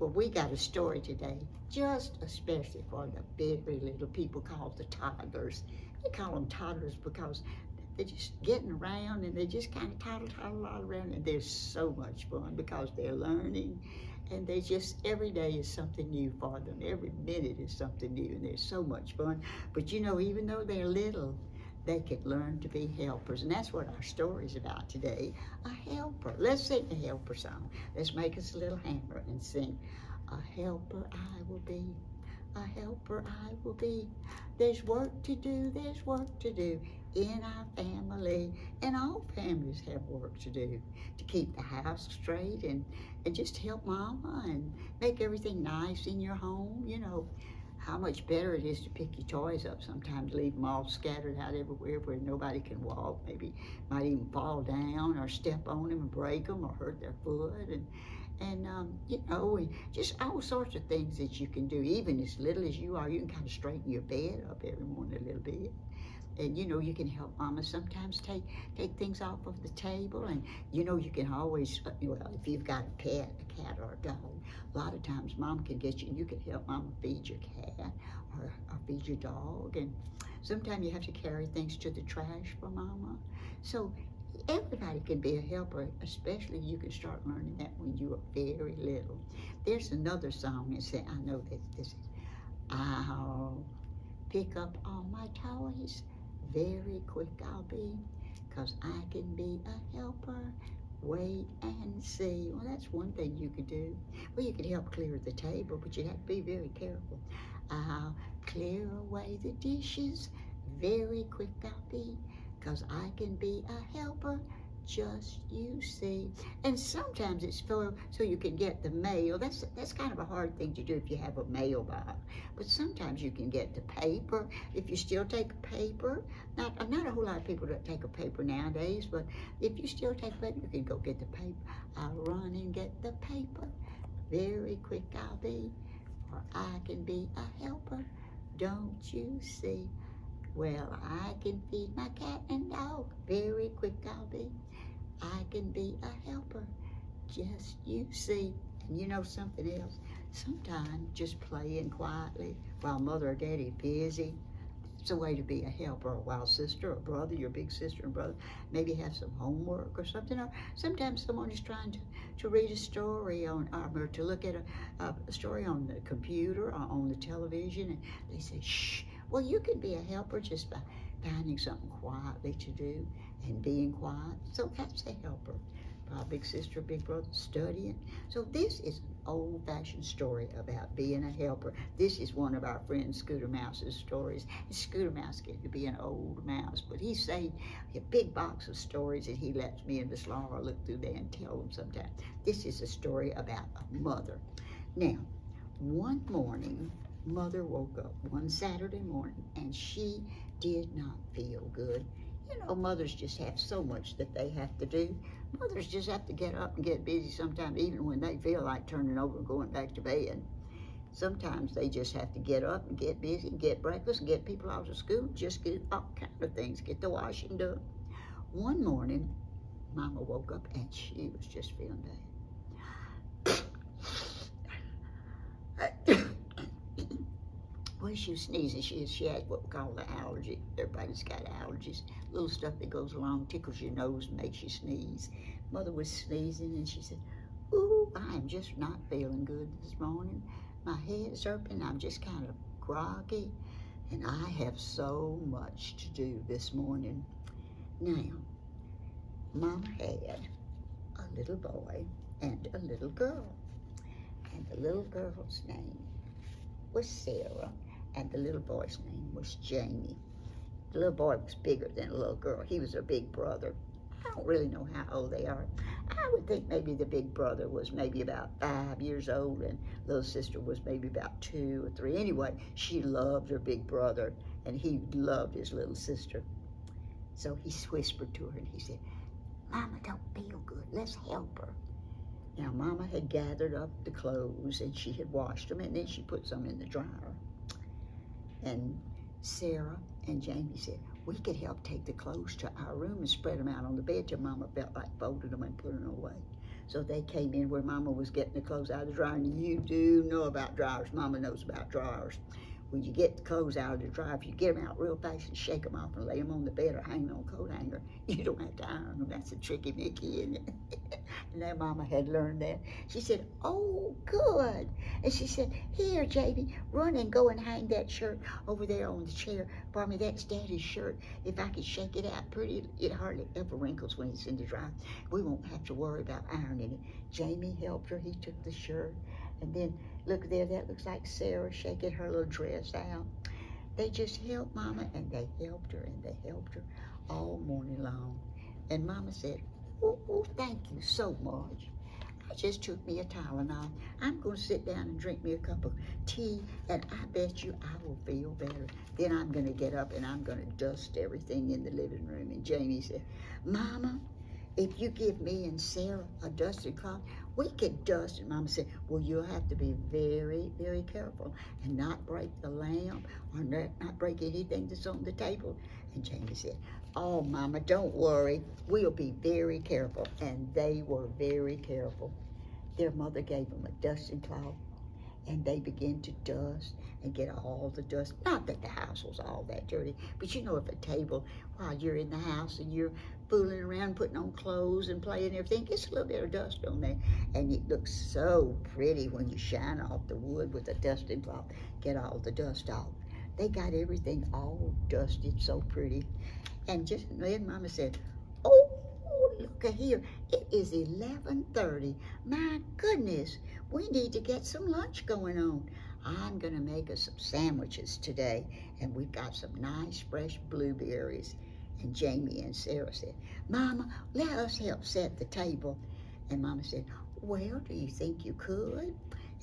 Well, we got a story today, just especially for the very little people called the toddlers. They call them toddlers because they're just getting around and they just kind of toddle all around, and they're so much fun because they're learning, and they just, every day is something new for them. Every minute is something new, and they're so much fun. But you know, even though they're little, they can learn to be helpers, and that's what our story is about today, a helper. Let's sing a helper song. Let's make us a little hammer and sing, a helper I will be, a helper I will be. There's work to do, there's work to do in our family, and all families have work to do to keep the house straight and just help mama and make everything nice in your home. You know how much better it is to pick your toys up sometimes, leave them all scattered out everywhere where nobody can walk, maybe might even fall down or step on them and break them or hurt their foot, and you know, just all sorts of things that you can do. Even as little as you are, you can kind of straighten your bed up every morning a little bit. And you know, you can help mama sometimes take things off of the table. And you know, you can always, well, if you've got a pet, a cat or a dog, a lot of times mom can get you, and you can help mama feed your cat or feed your dog. And sometimes you have to carry things to the trash for mama. So everybody can be a helper, especially you can start learning that when you are very little. There's another song that says, I know that this is, I'll pick up all my toys, very quick I'll be, 'cause I can be a helper, wait and see. Well, that's one thing you could do. Well, you could help clear the table, but you have to be very careful. I'll clear away the dishes, very quick I'll be, 'cause I can be a helper, just you see. And sometimes it's so you can get the mail. That's kind of a hard thing to do if you have a mailbox. But sometimes you can get the paper. If you still take paper, not a whole lot of people that take a paper nowadays, but if you still take paper, you can go get the paper. I'll run and get the paper, very quick I'll be, or I can be a helper, don't you see. Well, I can feed my cat and dog, very quick I'll be. I can be a helper, just you see. And you know something else? Sometimes just playing quietly while mother or daddy are busy, it's a way to be a helper. While sister or brother, your big sister and brother, maybe have some homework or something. Or sometimes someone is trying to read a story on, or to look at a story on the computer or on the television, and they say, shh. Well, you can be a helper just by finding something quietly to do and being quiet. So that's a helper. My big sister, big brother, studying. So this is an old-fashioned story about being a helper. This is one of our friend Scooter Mouse's stories. And Scooter Mouse getting to be an old mouse, but he saved a big box of stories that he lets me and Miss Laura look through there and tell them sometime. This is a story about a mother. Now, one morning, mother woke up one Saturday morning and she did not feel good. You know, mothers just have so much that they have to do. Mothers just have to get up and get busy sometimes, even when they feel like turning over and going back to bed. Sometimes they just have to get up and get busy and get breakfast and get people out of school, just get all kinds of things, get the washing done. One morning, Mama woke up and she was just feeling bad. When she was sneezing, she had what we call the allergy. Everybody's got allergies. Little stuff that goes along, tickles your nose, and makes you sneeze. Mother was sneezing, and she said, ooh, I am just not feeling good this morning. My head's hurting, I'm just kind of groggy, and I have so much to do this morning. Now, Mama had a little boy and a little girl, and the little girl's name was Sarah, and the little boy's name was Jamie. The little boy was bigger than the little girl. He was her big brother. I don't really know how old they are. I would think maybe the big brother was maybe about 5 years old, and little sister was maybe about 2 or 3. Anyway, she loved her big brother, and he loved his little sister. So he whispered to her, and he said, Mama don't feel good. Let's help her. Now, Mama had gathered up the clothes, and she had washed them, and then she put some in the dryer. And Sarah and Jamie said, we could help take the clothes to our room and spread them out on the bed till Mama felt like folding them and putting them away. So they came in where Mama was getting the clothes out of the dryer, and you do know about dryers. Mama knows about dryers. When you get the clothes out of the dryer, if you get them out real fast and shake them off and lay them on the bed or hang them on a coat hanger, you don't have to iron them. That's a tricky Mickey, isn't it? And their Mama had learned that. She said, oh, good. And she said, here, Jamie, run and go and hang that shirt over there on the chair for me. That's Daddy's shirt. If I could shake it out pretty, it hardly ever wrinkles when it's in the dryer. We won't have to worry about ironing it. Jamie helped her. He took the shirt. And then, look there, that looks like Sarah shaking her little dress out. They just helped Mama, and they helped her, and they helped her all morning long. And Mama said, oh, thank you so much. I just took me a Tylenol. I'm going to sit down and drink me a cup of tea, and I bet you I will feel better. Then I'm going to get up, and I'm going to dust everything in the living room. And Jamie said, Mama, if you give me and Sarah a dusting cloth, we could dust. And Mama said, well, you'll have to be very, very careful and not break the lamp or not break anything that's on the table. And Jamie said, oh, Mama, don't worry. We'll be very careful. And they were very careful. Their mother gave them a dusting cloth, and they began to dust and get all the dust. Not that the house was all that dirty, but you know, if a table, while you're in the house and you're fooling around, putting on clothes and playing everything, gets a little bit of dust on there. And it looks so pretty when you shine off the wood with a dusting cloth, get all the dust off. They got everything all dusted, so pretty. And just then Mama said, oh, look here, it is 11:30. My goodness, we need to get some lunch going on. I'm gonna make us some sandwiches today, and we've got some nice fresh blueberries. And Jamie and Sarah said, Mama, let us help set the table. And Mama said, well, do you think you could?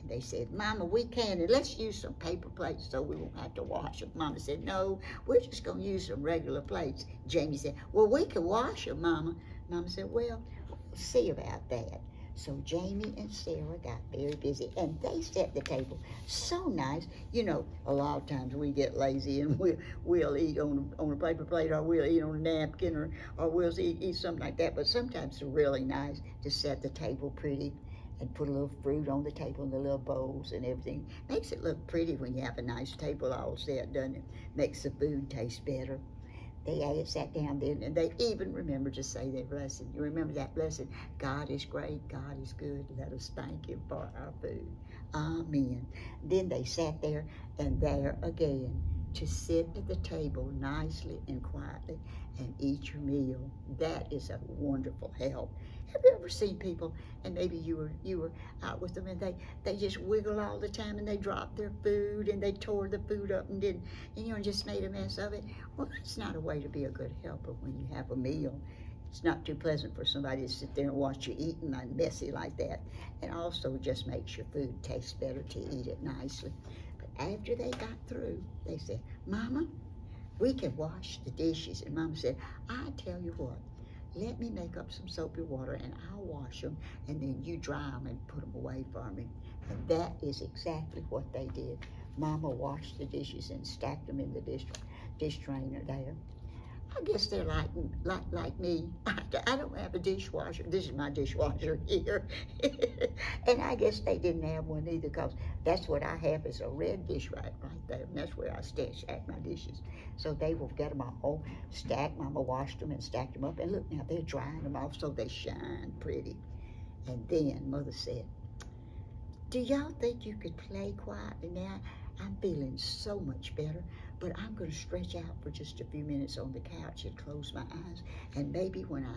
And they said, Mama, we can, and let's use some paper plates so we won't have to wash them. Mama said, no, we're just gonna use some regular plates. Jamie said, well, we can wash them, Mama. Mama said, well, we'll see about that. So Jamie and Sarah got very busy, and they set the table so nice. You know, a lot of times we get lazy and we'll eat on a paper plate, or we'll eat on a napkin, or we'll eat something like that. But sometimes it's really nice to set the table pretty and put a little fruit on the table in the little bowls and everything. Makes it look pretty when you have a nice table all set, doesn't it? Makes the food taste better. They sat down there, and they even remembered to say their blessing. You remember that blessing? God is great, God is good. Let us thank Him for our food. Amen. Then they sat there, and there again, to sit at the table nicely and quietly and eat your meal. That is a wonderful help. Have you ever seen people, and maybe you were out with them, and they just wiggle all the time, and they dropped their food, and they tore the food up and just made a mess of it? Well, that's not a way to be a good helper when you have a meal. It's not too pleasant for somebody to sit there and watch you eating messy like that. And also just makes your food taste better to eat it nicely. But after they got through, they said, Mama, we can wash the dishes. And Mama said, I tell you what, let me make up some soapy water and I'll wash them, and then you dry them and put them away for me. And that is exactly what they did. Mama washed the dishes and stacked them in the dish drainer there. I guess they're like me. I don't have a dishwasher. This is my dishwasher here. And I guess they didn't have one either, because that's what I have, is a red dish right there. And that's where I stack my dishes. So they will get them all stacked. Mama washed them and stacked them up. And look now, they're drying them off so they shine pretty. And then Mother said, do y'all think you could play quietly now? I'm feeling so much better, but I'm going to stretch out for just a few minutes on the couch and close my eyes. And maybe when I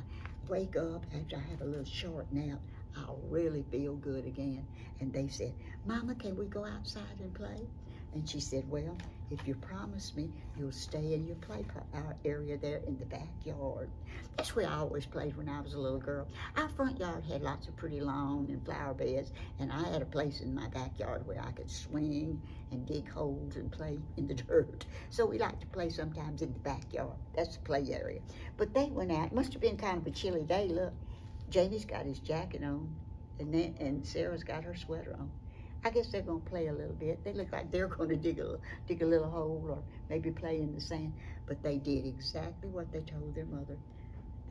wake up, after I have a little short nap, I'll really feel good again. And they said, Mama, can we go outside and play? And she said, well, if you promise me you'll stay in your play area there in the backyard. That's where I always played when I was a little girl. Our front yard had lots of pretty lawn and flower beds, and I had a place in my backyard where I could swing and dig holes and play in the dirt. So we like to play sometimes in the backyard. That's the play area. But they went out. It must have been kind of a chilly day. Look, Jamie's got his jacket on, and Sarah's got her sweater on. I guess they're going to play a little bit. They look like they're going to dig a little hole, or maybe play in the sand. But they did exactly what they told their mother.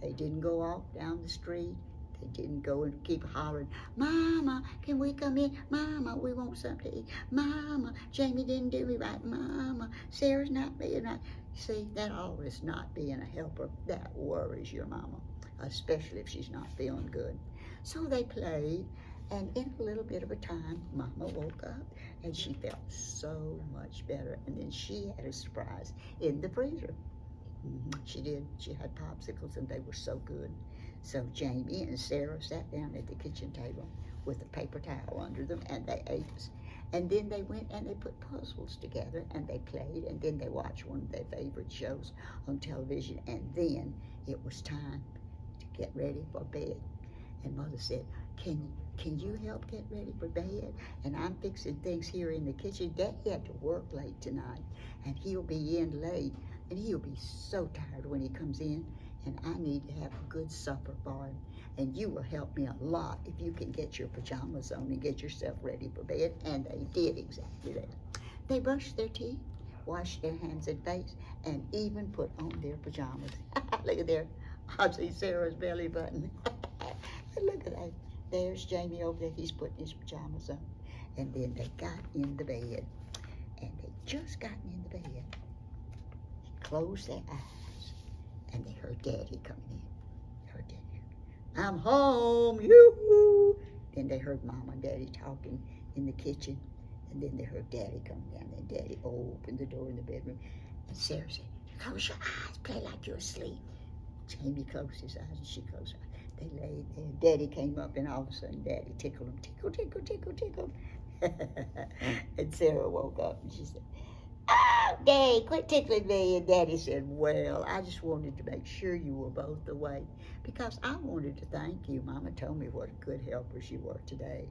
They didn't go off down the street. They didn't go and keep hollering, Mama, can we come in? Mama, we want something to eat. Mama, Jamie didn't do me right. Mama, Sarah's not being right. See, that always not being a helper, that worries your mama, especially if she's not feeling good. So they played, and in a little bit of a time, Mama woke up, and she felt so much better. And then she had a surprise in the freezer. She did. She had popsicles, and they were so good. So Jamie and Sarah sat down at the kitchen table with a paper towel under them, and they ate us. And then they went and they put puzzles together, and they played, and then they watched one of their favorite shows on television, and then it was time to get ready for bed. And Mother said, can you help get ready for bed? And I'm fixing things here in the kitchen. Daddy had to work late tonight, and he'll be in late, and he'll be so tired when he comes in, and I need to have a good supper for him. And you will help me a lot if you can get your pajamas on and get yourself ready for bed. And they did exactly that. They brushed their teeth, washed their hands and face, and even put on their pajamas. Look at there. I see Sarah's belly button. Look at that. There's Jamie over there. He's putting his pajamas on. And then they got in the bed. And they just gotten in the bed. Closed their eyes. And they heard Daddy coming in. They heard Daddy. I'm home, yoo-hoo. Then they heard Mama and Daddy talking in the kitchen. And then they heard Daddy come down. And Daddy opened the door in the bedroom. And Sarah said, close your eyes. Play like you're asleep. Jamie closed his eyes and she closed her eyes. They laid there. Daddy came up, and all of a sudden Daddy tickled him. Tickle, tickle, tickle, tickle. And Sarah woke up and she said, oh, Daddy, quit tickling me. And Daddy said, well, I just wanted to make sure you were both awake because I wanted to thank you. Mama told me what good helpers you were today.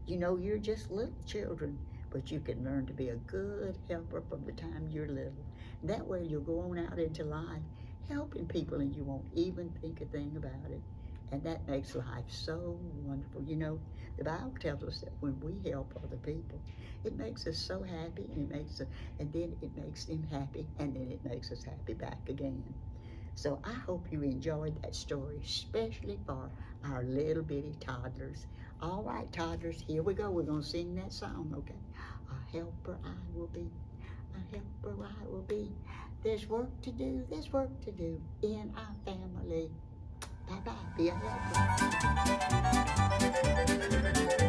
You know, you're just little children, but you can learn to be a good helper from the time you're little. That way you'll go on out into life helping people, and you won't even think a thing about it. And that makes life so wonderful. You know, the Bible tells us that when we help other people, it makes us so happy, and then it makes them happy, and then it makes us happy back again. So I hope you enjoyed that story, especially for our little bitty toddlers. All right, toddlers, here we go. We're going to sing that song, okay? A helper I will be, a helper I will be. There's work to do in our family. Bye-bye. Be a helper.